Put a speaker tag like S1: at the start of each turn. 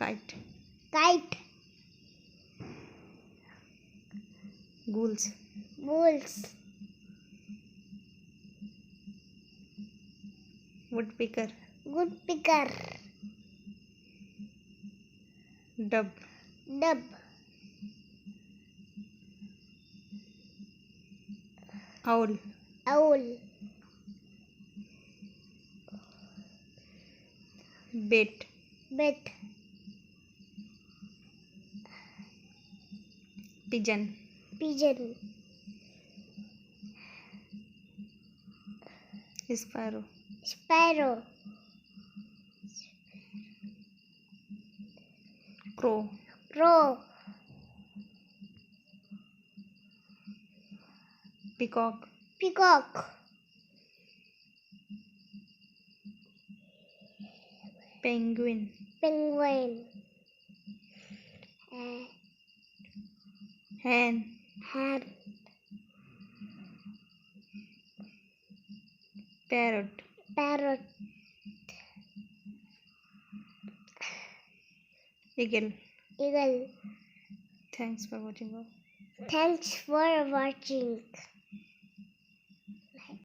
S1: Kite.
S2: Kite.
S1: Ghouls.
S2: Bulls.
S1: Woodpecker.
S2: Woodpecker.
S1: Dove.
S2: Dove.
S1: Owl.
S2: Owl.
S1: Bat.
S2: Bat.
S1: Pigeon.
S2: Pigeon.
S1: Sparrow.
S2: Sparrow.
S1: Crow.
S2: Crow.
S1: Peacock.
S2: Peacock.
S1: Penguin.
S2: Penguin.
S1: Hen.
S2: Hen.
S1: Parrot.
S2: Parrot.
S1: Eagle.
S2: Eagle.
S1: Thanks for watching.
S2: Thanks for watching.